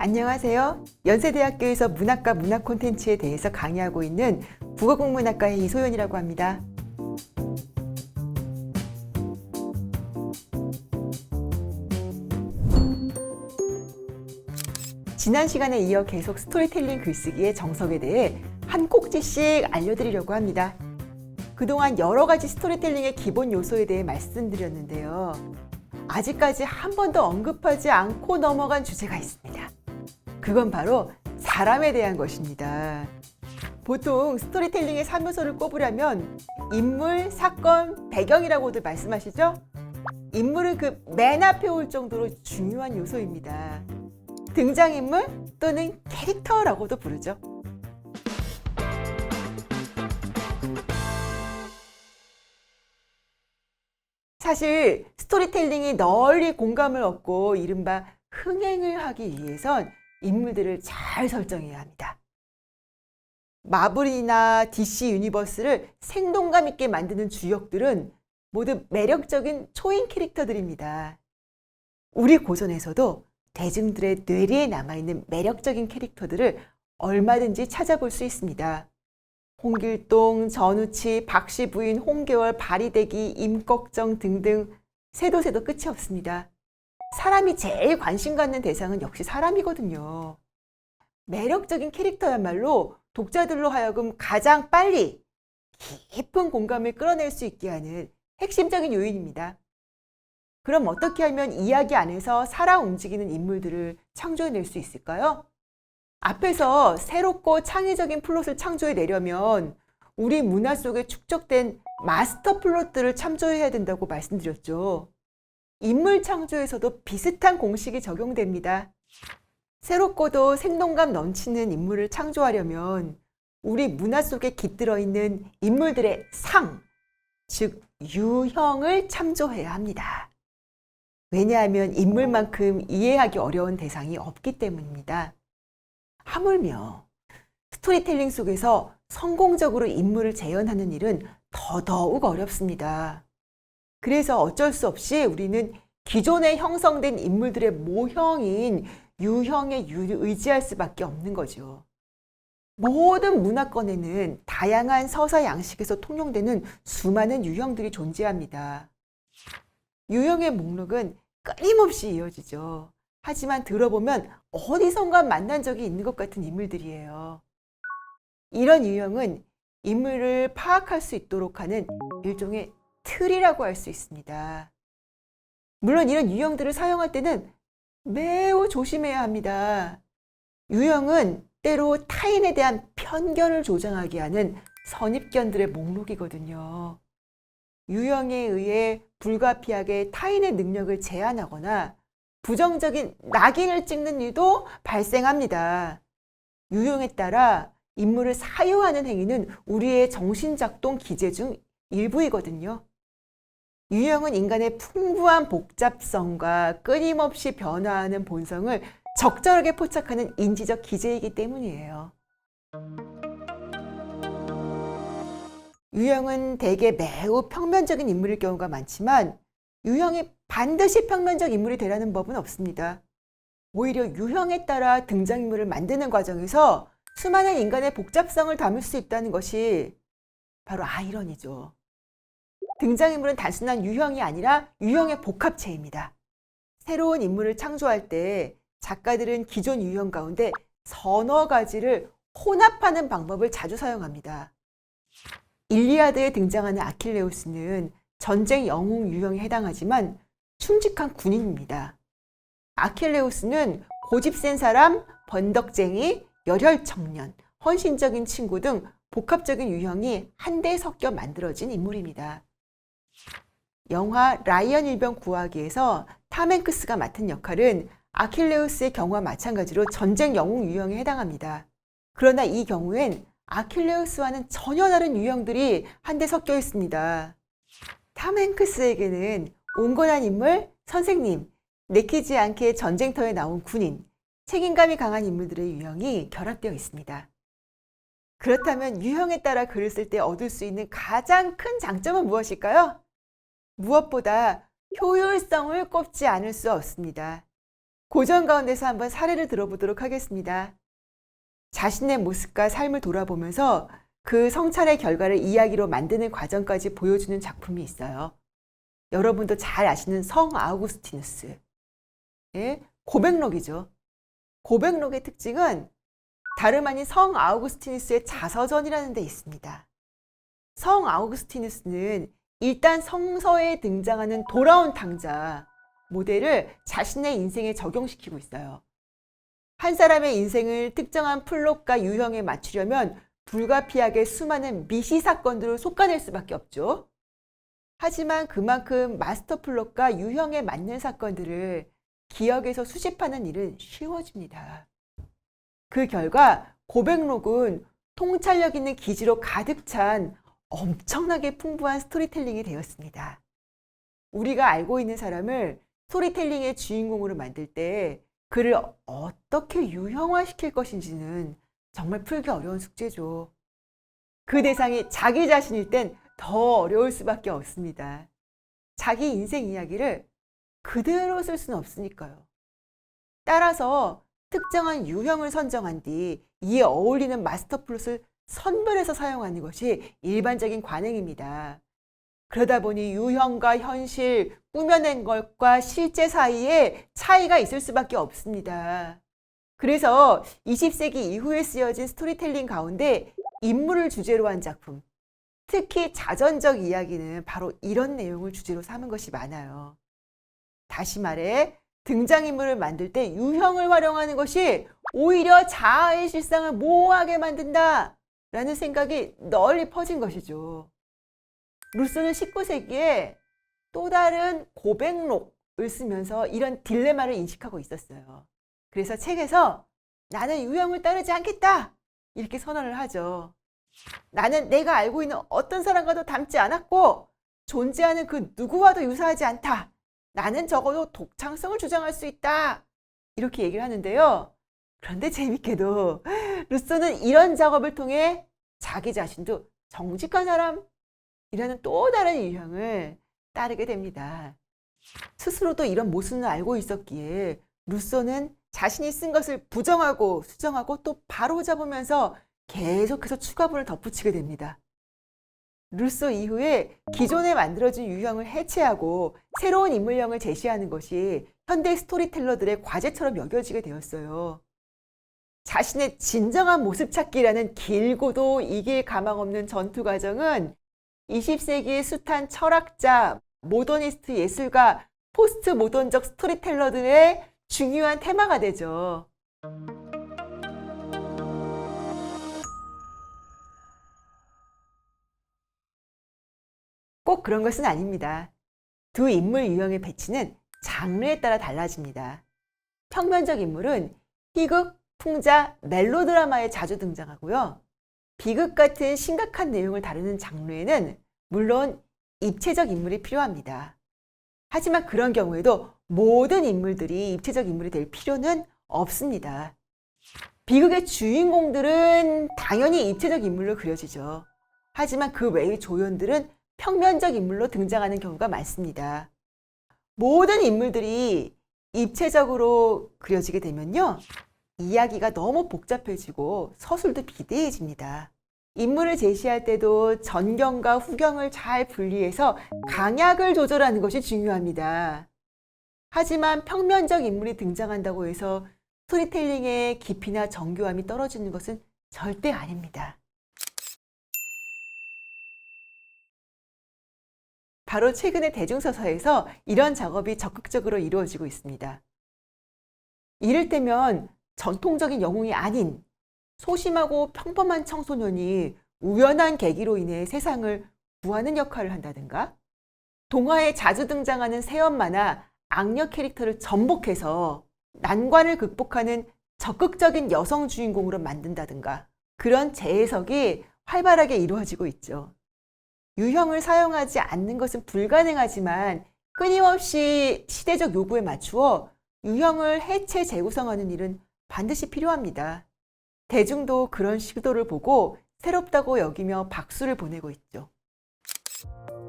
안녕하세요. 연세대학교에서 문학과 문학 콘텐츠에 대해서 강의하고 있는 국어국문학과의 이소연이라고 합니다. 지난 시간에 이어 계속 스토리텔링 글쓰기의 정석에 대해 한 꼭지씩 알려드리려고 합니다. 그동안 여러 가지 스토리텔링의 기본 요소에 대해 말씀드렸는데요. 아직까지 한 번도 언급하지 않고 넘어간 주제가 있습니다. 그건 바로 사람에 대한 것입니다. 보통 스토리텔링의 사무소를 꼽으려면 인물, 사건, 배경이라고들 말씀하시죠? 인물은 그 맨 앞에 올 정도로 중요한 요소입니다. 등장인물 또는 캐릭터라고도 부르죠. 사실 스토리텔링이 널리 공감을 얻고 이른바 흥행을 하기 위해선 인물들을 잘 설정해야 합니다. 마블이나 DC 유니버스를 생동감 있게 만드는 주역들은 모두 매력적인 초인 캐릭터들입니다. 우리 고전에서도 대중들의 뇌리에 남아있는 매력적인 캐릭터들을 얼마든지 찾아볼 수 있습니다. 홍길동, 전우치, 박씨 부인 홍계월, 바리대기, 임꺽정 등등 세도 끝이 없습니다. 사람이 제일 관심 갖는 대상은 역시 사람이거든요. 매력적인 캐릭터야말로 독자들로 하여금 가장 빨리 깊은 공감을 끌어낼 수 있게 하는 핵심적인 요인입니다. 그럼 어떻게 하면 이야기 안에서 살아 움직이는 인물들을 창조해낼 수 있을까요? 앞에서 새롭고 창의적인 플롯을 창조해내려면 우리 문화 속에 축적된 마스터 플롯들을 참조해야 된다고 말씀드렸죠. 인물 창조에서도 비슷한 공식이 적용됩니다. 새롭고도 생동감 넘치는 인물을 창조하려면 우리 문화 속에 깃들어 있는 인물들의 상, 즉 유형을 참조해야 합니다. 왜냐하면 인물만큼 이해하기 어려운 대상이 없기 때문입니다. 하물며 스토리텔링 속에서 성공적으로 인물을 재현하는 일은 더더욱 어렵습니다. 그래서 어쩔 수 없이 우리는 기존에 형성된 인물들의 모형인 유형에 의지할 수밖에 없는 거죠. 모든 문화권에는 다양한 서사 양식에서 통용되는 수많은 유형들이 존재합니다. 유형의 목록은 끊임없이 이어지죠. 하지만 들어보면 어디선가 만난 적이 있는 것 같은 인물들이에요. 이런 유형은 인물을 파악할 수 있도록 하는 일종의 틀이라고 할 수 있습니다. 물론 이런 유형들을 사용할 때는 매우 조심해야 합니다. 유형은 때로 타인에 대한 편견을 조장하게 하는 선입견들의 목록이거든요. 유형에 의해 불가피하게 타인의 능력을 제한하거나 부정적인 낙인을 찍는 일도 발생합니다. 유형에 따라 인물을 사유하는 행위는 우리의 정신작동 기제 중 일부이거든요. 유형은 인간의 풍부한 복잡성과 끊임없이 변화하는 본성을 적절하게 포착하는 인지적 기제이기 때문이에요. 유형은 대개 매우 평면적인 인물일 경우가 많지만 유형이 반드시 평면적 인물이 되라는 법은 없습니다. 오히려 유형에 따라 등장인물을 만드는 과정에서 수많은 인간의 복잡성을 담을 수 있다는 것이 바로 아이러니죠. 등장인물은 단순한 유형이 아니라 유형의 복합체입니다. 새로운 인물을 창조할 때 작가들은 기존 유형 가운데 서너 가지를 혼합하는 방법을 자주 사용합니다. 일리아드에 등장하는 아킬레우스는 전쟁 영웅 유형에 해당하지만 충직한 군인입니다. 아킬레우스는 고집 센 사람, 번덕쟁이, 열혈 청년, 헌신적인 친구 등 복합적인 유형이 한데 섞여 만들어진 인물입니다. 영화 라이언 일병 구하기에서 탐 행크스가 맡은 역할은 아킬레우스의 경우와 마찬가지로 전쟁 영웅 유형에 해당합니다. 그러나 이 경우엔 아킬레우스와는 전혀 다른 유형들이 한데 섞여 있습니다. 탐 행크스에게는 온건한 인물, 선생님, 내키지 않게 전쟁터에 나온 군인, 책임감이 강한 인물들의 유형이 결합되어 있습니다. 그렇다면 유형에 따라 글을 쓸 때 얻을 수 있는 가장 큰 장점은 무엇일까요? 무엇보다 효율성을 꼽지 않을 수 없습니다. 고전 가운데서 한번 사례를 들어보도록 하겠습니다. 자신의 모습과 삶을 돌아보면서 그 성찰의 결과를 이야기로 만드는 과정까지 보여주는 작품이 있어요. 여러분도 잘 아시는 성 아우구스티누스의 고백록이죠. 고백록의 특징은 다름 아닌 성 아우구스티누스의 자서전이라는 데 있습니다. 성 아우구스티누스는 일단 성서에 등장하는 돌아온 탕자 모델을 자신의 인생에 적용시키고 있어요. 한 사람의 인생을 특정한 플롯과 유형에 맞추려면 불가피하게 수많은 미시 사건들을 솎아낼 수밖에 없죠. 하지만 그만큼 마스터 플롯과 유형에 맞는 사건들을 기억에서 수집하는 일은 쉬워집니다. 그 결과 고백록은 통찰력 있는 기지로 가득 찬 엄청나게 풍부한 스토리텔링이 되었습니다. 우리가 알고 있는 사람을 스토리텔링의 주인공으로 만들 때 그를 어떻게 유형화시킬 것인지는 정말 풀기 어려운 숙제죠. 그 대상이 자기 자신일 땐 더 어려울 수밖에 없습니다. 자기 인생 이야기를 그대로 쓸 수는 없으니까요. 따라서 특정한 유형을 선정한 뒤 이에 어울리는 마스터 플롯을 선별해서 사용하는 것이 일반적인 관행입니다. 그러다 보니 유형과 현실, 꾸며낸 것과 실제 사이에 차이가 있을 수밖에 없습니다. 그래서 20세기 이후에 쓰여진 스토리텔링 가운데 인물을 주제로 한 작품, 특히 자전적 이야기는 바로 이런 내용을 주제로 삼은 것이 많아요. 다시 말해 등장인물을 만들 때 유형을 활용하는 것이 오히려 자아의 실상을 모호하게 만든다 라는 생각이 널리 퍼진 것이죠. 루소는 19세기에 또 다른 고백록을 쓰면서 이런 딜레마를 인식하고 있었어요. 그래서 책에서 나는 유형을 따르지 않겠다 이렇게 선언을 하죠. 나는 내가 알고 있는 어떤 사람과도 닮지 않았고 존재하는 그 누구와도 유사하지 않다. 나는 적어도 독창성을 주장할 수 있다. 이렇게 얘기를 하는데요. 그런데 재밌게도 루소는 이런 작업을 통해 자기 자신도 정직한 사람이라는 또 다른 유형을 따르게 됩니다. 스스로도 이런 모순을 알고 있었기에 루소는 자신이 쓴 것을 부정하고 수정하고 또 바로잡으면서 계속해서 추가본을 덧붙이게 됩니다. 루소 이후에 기존에 만들어진 유형을 해체하고 새로운 인물형을 제시하는 것이 현대 스토리텔러들의 과제처럼 여겨지게 되었어요. 자신의 진정한 모습 찾기라는 길고도 이길 가망 없는 전투 과정은 20세기의 숱한 철학자, 모더니스트 예술가, 포스트 모던적 스토리텔러들의 중요한 테마가 되죠. 꼭 그런 것은 아닙니다. 두 인물 유형의 배치는 장르에 따라 달라집니다. 평면적 인물은 희극, 풍자, 멜로드라마에 자주 등장하고요. 비극 같은 심각한 내용을 다루는 장르에는 물론 입체적 인물이 필요합니다. 하지만 그런 경우에도 모든 인물들이 입체적 인물이 될 필요는 없습니다. 비극의 주인공들은 당연히 입체적 인물로 그려지죠. 하지만 그 외의 조연들은 평면적 인물로 등장하는 경우가 많습니다. 모든 인물들이 입체적으로 그려지게 되면요. 이야기가 너무 복잡해지고 서술도 비대해집니다. 인물을 제시할 때도 전경과 후경을 잘 분리해서 강약을 조절하는 것이 중요합니다. 하지만 평면적 인물이 등장한다고 해서 스토리텔링의 깊이나 정교함이 떨어지는 것은 절대 아닙니다. 바로 최근의 대중서사에서 이런 작업이 적극적으로 이루어지고 있습니다. 이를테면 전통적인 영웅이 아닌 소심하고 평범한 청소년이 우연한 계기로 인해 세상을 구하는 역할을 한다든가, 동화에 자주 등장하는 새엄마나 악력 캐릭터를 전복해서 난관을 극복하는 적극적인 여성 주인공으로 만든다든가, 그런 재해석이 활발하게 이루어지고 있죠. 유형을 사용하지 않는 것은 불가능하지만 끊임없이 시대적 요구에 맞추어 유형을 해체 재구성하는 일은 반드시 필요합니다. 대중도 그런 시도를 보고 새롭다고 여기며 박수를 보내고 있죠.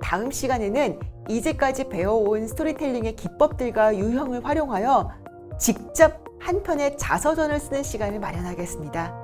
다음 시간에는 이제까지 배워온 스토리텔링의 기법들과 유형을 활용하여 직접 한 편의 자서전을 쓰는 시간을 마련하겠습니다.